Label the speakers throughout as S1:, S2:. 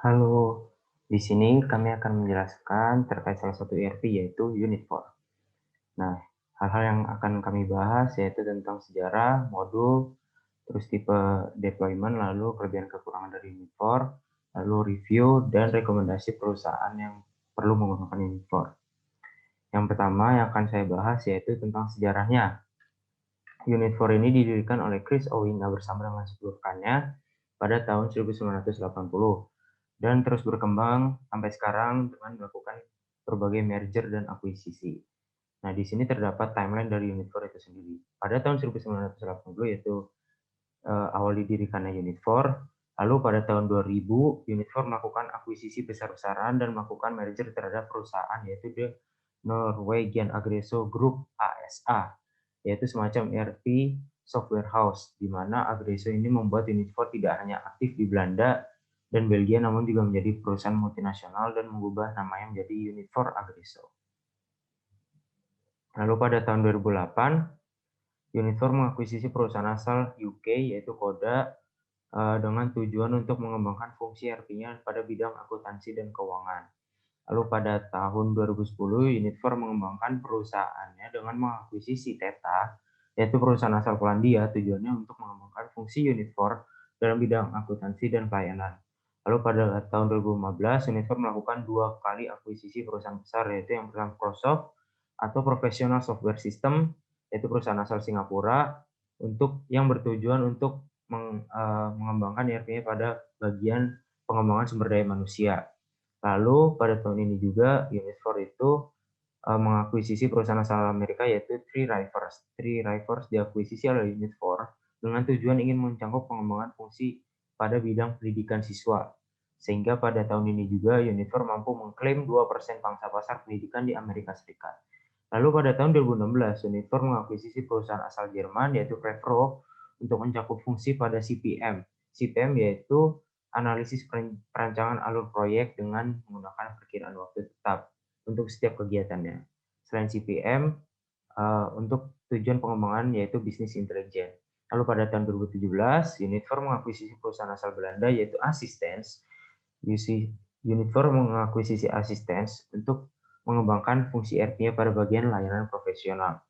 S1: Halo, di sini kami akan menjelaskan terkait salah satu ERP yaitu Unit4. Nah, hal-hal yang akan kami bahas yaitu tentang sejarah, modul, terus tipe deployment, lalu kelebihan kekurangan dari Unit4, lalu review dan rekomendasi perusahaan yang perlu menggunakan Unit4. Yang pertama yang akan saya bahas yaitu tentang sejarahnya. Unit4 ini didirikan oleh Chris Owinga bersama dengan 10 rekannya pada tahun 1980 dan terus berkembang sampai sekarang dengan melakukan berbagai merger dan akuisisi. Nah, di sini terdapat timeline dari Unit4 itu sendiri. Pada tahun 1980 yaitu awal didirikannya Unit4, lalu pada tahun 2000 Unit4 melakukan akuisisi besar-besaran dan melakukan merger terhadap perusahaan yaitu The Norwegian Aggresso Group ASA, yaitu semacam ERP software house, di mana Aggresso ini membuat Unit4 tidak hanya aktif di Belanda dan Belgia, namun juga menjadi perusahaan multinasional dan mengubah namanya menjadi Unit4 Aggresso. Lalu pada tahun 2008, Unit4 mengakuisisi perusahaan asal UK yaitu Koda dengan tujuan untuk mengembangkan fungsi ERP-nya pada bidang akuntansi dan keuangan. Lalu pada tahun 2010, Unit4 mengembangkan perusahaannya dengan mengakuisisi Teta, yaitu perusahaan asal Polandia, tujuannya untuk mengembangkan fungsi Unit4 dalam bidang akuntansi dan pelayanan. Lalu pada tahun 2015, Unit4 melakukan 2 kali akuisisi perusahaan besar, yaitu yang pertama Microsoft atau Professional Software System, yaitu perusahaan asal Singapura, yang bertujuan untuk mengembangkan ERP-nya pada bagian pengembangan sumber daya manusia. Lalu pada tahun ini juga Unit4 itu mengakuisisi perusahaan asal Amerika yaitu Three Rivers. Three Rivers diakuisisi oleh Unit4 dengan tujuan ingin mencakup pengembangan fungsi pada bidang pendidikan siswa. Sehingga pada tahun ini juga Unit4 mampu mengklaim 2% pangsa pasar pendidikan di Amerika Serikat. Lalu pada tahun 2016, Unit4 mengakuisisi perusahaan asal Jerman yaitu Prevro untuk mencakup fungsi pada CPM. CPM yaitu analisis perancangan alur proyek dengan menggunakan perkiraan waktu tetap untuk setiap kegiatannya. Selain CPM, untuk tujuan pengembangan yaitu bisnis intelijen. Lalu pada tahun 2017, Unit4 mengakuisisi perusahaan asal Belanda yaitu Assistance. Unit4 mengakuisisi Assistance untuk mengembangkan fungsi ERP-nya pada bagian layanan profesional.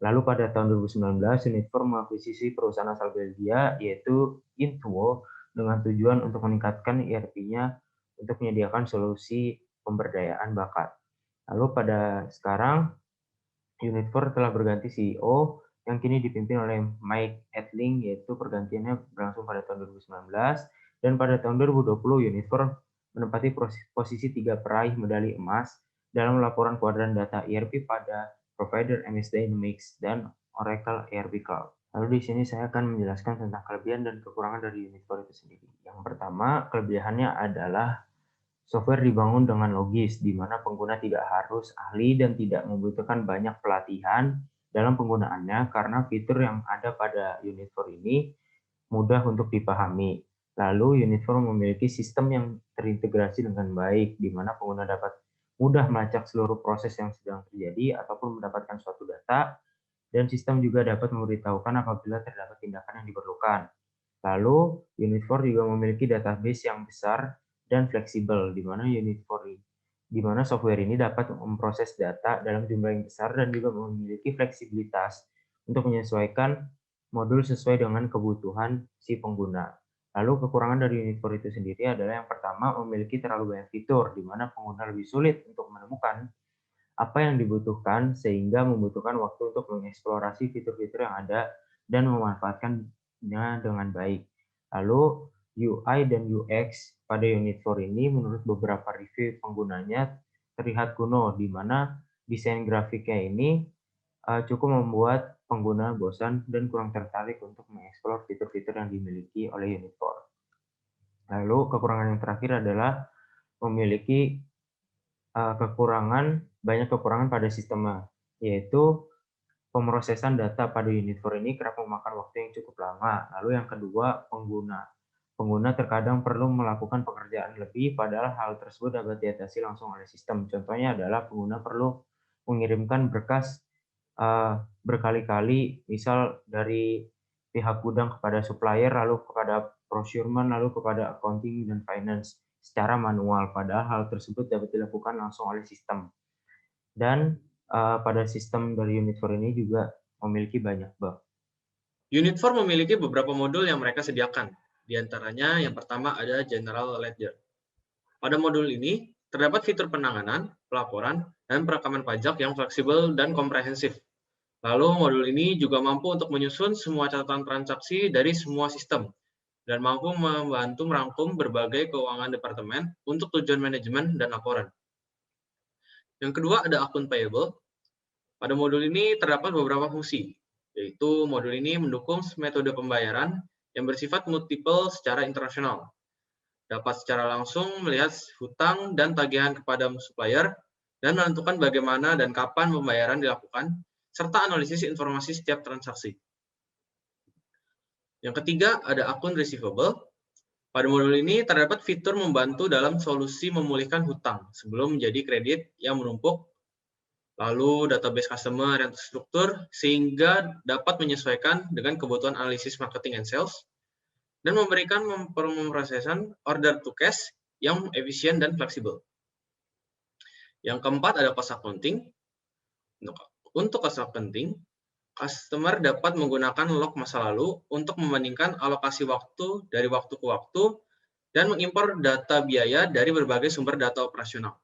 S1: Lalu pada tahun 2019, Unit4 mengakuisisi perusahaan asal Belgia yaitu Intuo dengan tujuan untuk meningkatkan ERP-nya untuk menyediakan solusi pemberdayaan bakat. Lalu pada sekarang, Unit4 telah berganti CEO yang kini dipimpin oleh Mike Edling, yaitu pergantiannya berlangsung pada tahun 2019, dan pada tahun 2020 Unit4 menempati posisi 3 peraih medali emas dalam laporan kuadran data ERP pada provider MS Dynamics dan Oracle ERP Cloud. Lalu di sini saya akan menjelaskan tentang kelebihan dan kekurangan dari Unit4 itu sendiri. Yang pertama, kelebihannya adalah software dibangun dengan logis, di mana pengguna tidak harus ahli dan tidak membutuhkan banyak pelatihan dalam penggunaannya karena fitur yang ada pada Unit4 ini mudah untuk dipahami. Lalu Unit4 memiliki sistem yang terintegrasi dengan baik, di mana pengguna dapat mudah melacak seluruh proses yang sedang terjadi ataupun mendapatkan suatu data, dan sistem juga dapat memberitahukan apabila terdapat tindakan yang diperlukan. Lalu, Unit4 juga memiliki database yang besar dan fleksibel, di mana software ini dapat memproses data dalam jumlah yang besar dan juga memiliki fleksibilitas untuk menyesuaikan modul sesuai dengan kebutuhan si pengguna. Lalu kekurangan dari Unit4 itu sendiri adalah yang pertama memiliki terlalu banyak fitur, di mana pengguna lebih sulit untuk menemukan apa yang dibutuhkan sehingga membutuhkan waktu untuk mengeksplorasi fitur-fitur yang ada dan memanfaatkannya dengan baik. Lalu UI dan UX pada Unit4 ini menurut beberapa review penggunanya terlihat kuno, di mana desain grafiknya ini cukup membuat pengguna bosan dan kurang tertarik untuk mengeksplor fitur-fitur yang dimiliki oleh Unit4. Lalu kekurangan yang terakhir adalah memiliki banyak kekurangan pada sistemnya, yaitu pemrosesan data pada Unit4 ini kerap memakan waktu yang cukup lama. Lalu yang kedua, pengguna. Pengguna terkadang perlu melakukan pekerjaan lebih, padahal hal tersebut dapat diatasi langsung oleh sistem. Contohnya adalah pengguna perlu mengirimkan berkas berkali-kali, misal dari pihak gudang kepada supplier, lalu kepada procurement, lalu kepada accounting dan finance. secara manual, padahal hal tersebut dapat dilakukan langsung oleh sistem. Dan pada sistem dari Unit 4 ini juga memiliki banyak bug.
S2: Unit 4 memiliki beberapa modul yang mereka sediakan. Di antaranya yang pertama ada General Ledger. Pada modul ini terdapat fitur penanganan, pelaporan, dan perekaman pajak yang fleksibel dan komprehensif. Lalu modul ini juga mampu untuk menyusun semua catatan transaksi dari semua sistem dan mampu membantu merangkum berbagai keuangan departemen untuk tujuan manajemen dan laporan. Yang kedua ada akun payable. Pada modul ini terdapat beberapa fungsi, yaitu modul ini mendukung metode pembayaran yang bersifat multiple secara internasional. Dapat secara langsung melihat hutang dan tagihan kepada supplier dan menentukan bagaimana dan kapan pembayaran dilakukan, serta analisis informasi setiap transaksi. Yang ketiga, ada akun receivable. Pada modul ini terdapat fitur membantu dalam solusi memulihkan hutang sebelum menjadi kredit yang menumpuk, lalu database customer yang terstruktur sehingga dapat menyesuaikan dengan kebutuhan analisis marketing and sales, dan memberikan pemrosesan order to cash yang efisien dan fleksibel. Yang keempat ada cost accounting. Untuk cost accounting, customer dapat menggunakan log masa lalu untuk membandingkan alokasi waktu dari waktu ke waktu dan mengimpor data biaya dari berbagai sumber data operasional.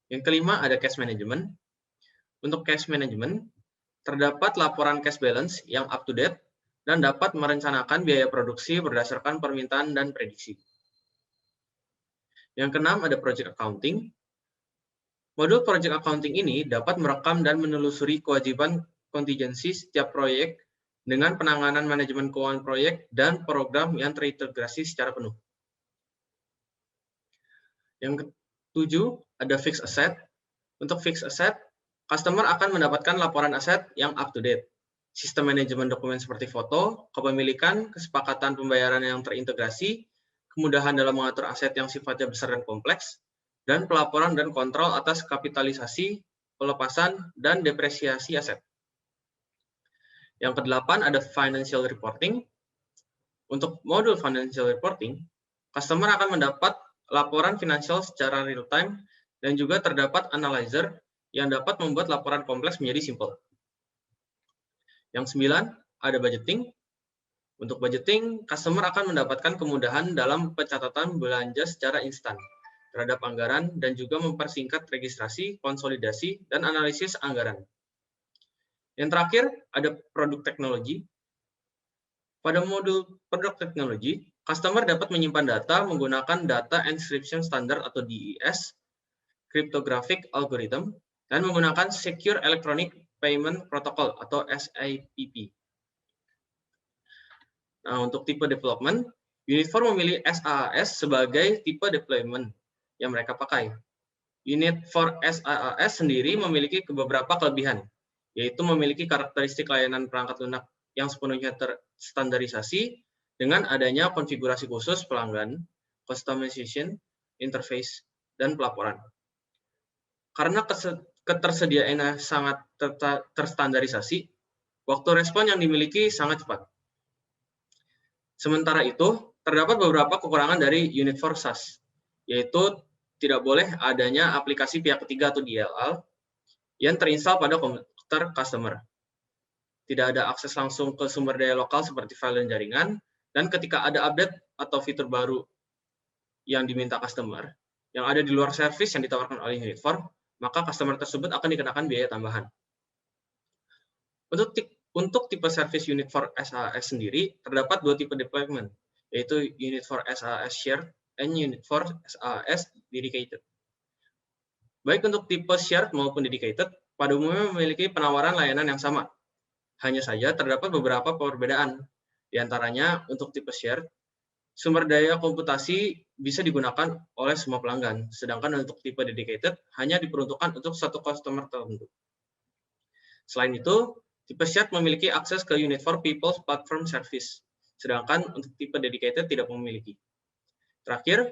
S2: Yang kelima ada cash management. Untuk cash management, terdapat laporan cash balance yang up to date dan dapat merencanakan biaya produksi berdasarkan permintaan dan prediksi. Yang keenam ada project accounting. Modul project accounting ini dapat merekam dan menelusuri kewajiban kontingensi setiap proyek dengan penanganan manajemen keuangan proyek dan program yang terintegrasi secara penuh. Yang ketujuh, ada fixed asset. Untuk fixed asset, customer akan mendapatkan laporan aset yang up to date, sistem manajemen dokumen seperti foto, kepemilikan, kesepakatan pembayaran yang terintegrasi, kemudahan dalam mengatur aset yang sifatnya besar dan kompleks, dan pelaporan dan kontrol atas kapitalisasi, pelepasan, dan depresiasi aset. Yang kedelapan ada financial reporting. Untuk modul financial reporting, customer akan mendapat laporan finansial secara real-time dan juga terdapat analyzer yang dapat membuat laporan kompleks menjadi simple. Yang sembilan, ada budgeting. Untuk budgeting, customer akan mendapatkan kemudahan dalam pencatatan belanja secara instan terhadap anggaran dan juga mempersingkat registrasi, konsolidasi, dan analisis anggaran. Yang terakhir, ada produk teknologi. Pada modul produk teknologi, customer dapat menyimpan data menggunakan Data Encryption Standard atau DES, Cryptographic Algorithm, dan menggunakan Secure Electronic Payment Protocol atau SIPP. Nah, untuk tipe development, Unit 4 memilih SaaS sebagai tipe deployment yang mereka pakai. Unit 4 SaaS sendiri memiliki beberapa kelebihan, yaitu memiliki karakteristik layanan perangkat lunak yang sepenuhnya terstandarisasi dengan adanya konfigurasi khusus pelanggan, customization, interface, dan pelaporan. Karena ketersediaannya sangat terstandarisasi, waktu respon yang dimiliki sangat cepat. Sementara itu, terdapat beberapa kekurangan dari Unit 4 SaaS, yaitu tidak boleh adanya aplikasi pihak ketiga atau DLL yang terinstal pada komputer customer. Tidak ada akses langsung ke sumber daya lokal seperti file dan jaringan, dan ketika ada update atau fitur baru yang diminta customer, yang ada di luar service yang ditawarkan oleh Unit 4, maka customer tersebut akan dikenakan biaya tambahan. Untuk tipe service Unit 4 SaaS sendiri, terdapat dua tipe deployment, yaitu Unit 4 SaaS Shared dan Unit 4 SaaS Dedicated. Baik untuk tipe Shared maupun Dedicated, pada umumnya memiliki penawaran layanan yang sama. Hanya saja terdapat beberapa perbedaan. Di antaranya, untuk tipe Shared, sumber daya komputasi bisa digunakan oleh semua pelanggan, sedangkan untuk tipe Dedicated hanya diperuntukkan untuk satu customer tertentu. Selain itu, tipe Shared memiliki akses ke Unit 4 People's Platform Service, sedangkan untuk tipe Dedicated tidak memiliki. Terakhir,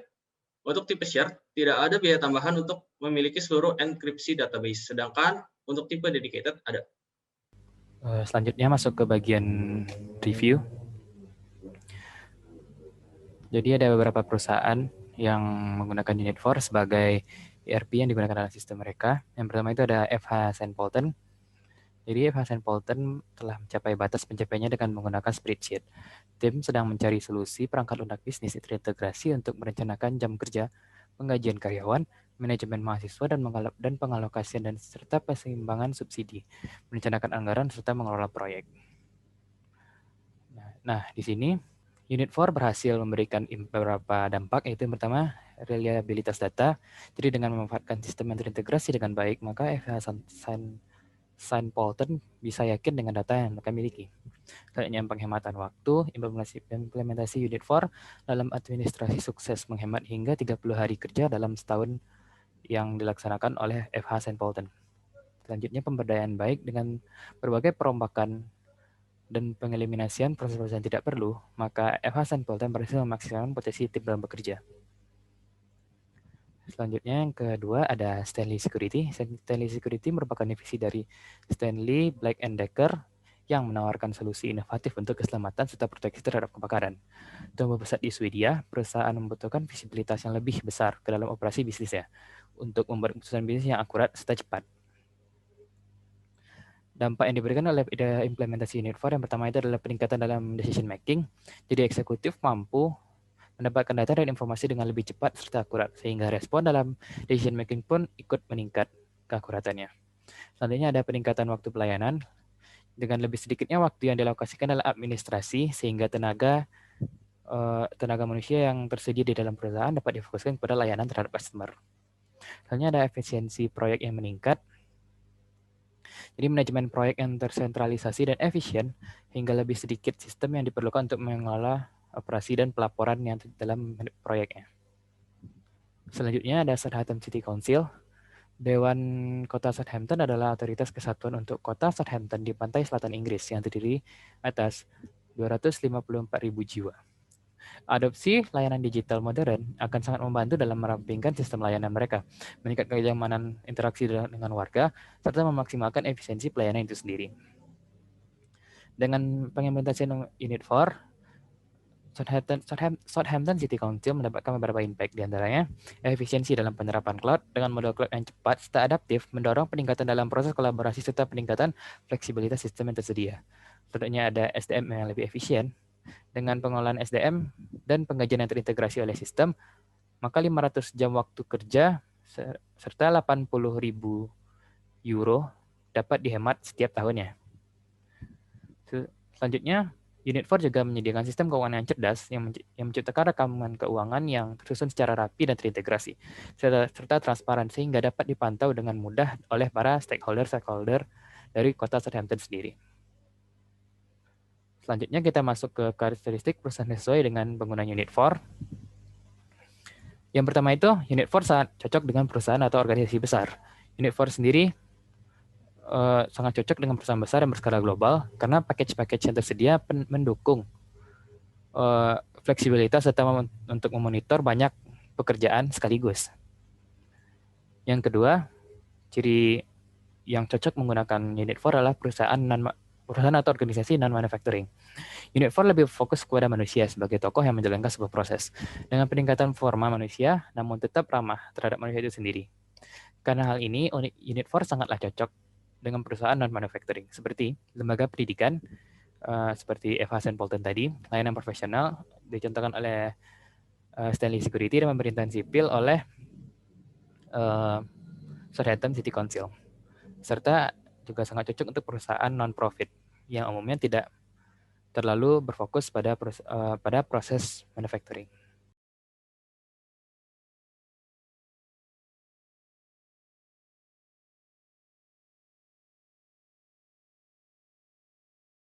S2: untuk tipe Shared, tidak ada biaya tambahan untuk memiliki seluruh enkripsi database, sedangkan untuk tipe Dedicated ada.
S3: Selanjutnya masuk ke bagian review. Jadi ada beberapa perusahaan yang menggunakan Unit4 sebagai ERP yang digunakan dalam sistem mereka. Yang pertama itu ada FH St. Polten. Jadi FH St. Polten telah mencapai batas pencapaiannya dengan menggunakan spreadsheet. Tim sedang mencari solusi perangkat lunak bisnis terintegrasi untuk merencanakan jam kerja, penggajian karyawan, manajemen mahasiswa, dan pengalokasian dan serta keseimbangan subsidi, merencanakan anggaran serta mengelola proyek. Nah, di sini Unit4 berhasil memberikan beberapa dampak, yaitu yang pertama, reliabilitas data. Jadi dengan memanfaatkan sistem yang terintegrasi dengan baik, maka FH St. Polten bisa yakin dengan data yang mereka miliki. Selanjutnya penghematan waktu, implementasi Unit4 dalam administrasi sukses menghemat hingga 30 hari kerja dalam setahun yang dilaksanakan oleh FH St. Polten. Selanjutnya pemberdayaan baik dengan berbagai perombakan dan pengeliminasian proses-proses yang tidak perlu, maka FH St. Polten berhasil memaksimalkan potensi tim dalam bekerja. Selanjutnya yang kedua ada Stanley Security. Stanley Security merupakan divisi dari Stanley Black & Decker yang menawarkan solusi inovatif untuk keselamatan serta proteksi terhadap kebakaran. Tumbuh besar di Swedia, perusahaan membutuhkan visibilitas yang lebih besar ke dalam operasi bisnisnya untuk membuat keputusan bisnis yang akurat serta cepat. Dampak yang diberikan oleh implementasi Unit4 yang pertama itu adalah peningkatan dalam decision making. Jadi eksekutif mampu mendapatkan data dan informasi dengan lebih cepat serta akurat, sehingga respon dalam decision making pun ikut meningkat keakuratannya. Selanjutnya ada peningkatan waktu pelayanan. Dengan lebih sedikitnya waktu yang dialokasikan dalam administrasi, sehingga tenaga manusia yang tersedia di dalam perusahaan dapat difokuskan kepada layanan terhadap customer. Selanjutnya ada efisiensi proyek yang meningkat. Jadi manajemen proyek yang tersentralisasi dan efisien hingga lebih sedikit sistem yang diperlukan untuk mengelola operasi dan pelaporan yang dalam proyeknya. Selanjutnya ada Southampton City Council. Dewan Kota Southampton adalah otoritas kesatuan untuk kota Southampton di pantai selatan Inggris yang terdiri atas 254.000 jiwa. Adopsi layanan digital modern akan sangat membantu dalam merampingkan sistem layanan mereka, meningkatkan kenyamanan interaksi dengan warga, serta memaksimalkan efisiensi pelayanan itu sendiri. Dengan pengimplementasian Unit4, Southampton City Council mendapatkan beberapa impact, diantaranya efisiensi dalam penerapan cloud dengan model cloud yang cepat serta adaptif, mendorong peningkatan dalam proses kolaborasi serta peningkatan fleksibilitas sistem yang tersedia. Selanjutnya ada SDM yang lebih efisien. Dengan pengelolaan SDM dan penggajian yang terintegrasi oleh sistem, maka 500 jam waktu kerja serta 80.000 euro dapat dihemat setiap tahunnya. Selanjutnya, Unit4 juga menyediakan sistem keuangan yang cerdas yang menciptakan rekaman keuangan yang tersusun secara rapi dan terintegrasi, serta transparan sehingga dapat dipantau dengan mudah oleh para stakeholder dari kota Southampton sendiri. Selanjutnya kita masuk ke karakteristik perusahaan sesuai dengan penggunaan Unit4. Yang pertama itu, Unit4 sangat cocok dengan perusahaan atau organisasi besar. Unit4 sendiri sangat cocok dengan perusahaan besar yang berskala global karena package-package yang tersedia mendukung fleksibilitas serta untuk memonitor banyak pekerjaan sekaligus. Yang kedua, ciri yang cocok menggunakan Unit4 adalah perusahaan atau organisasi non-manufacturing. Unit4 lebih fokus kepada manusia sebagai tokoh yang menjalankan sebuah proses dengan peningkatan forma manusia, namun tetap ramah terhadap manusia itu sendiri. Karena hal ini, Unit4 sangatlah cocok dengan perusahaan non-manufacturing, seperti lembaga pendidikan, seperti FH St. Polten tadi, layanan profesional, dicontohkan oleh Stanley Security, dan pemerintahan sipil oleh Southampton City Council. Serta juga sangat cocok untuk perusahaan non-profit yang umumnya tidak terlalu berfokus pada proses manufacturing.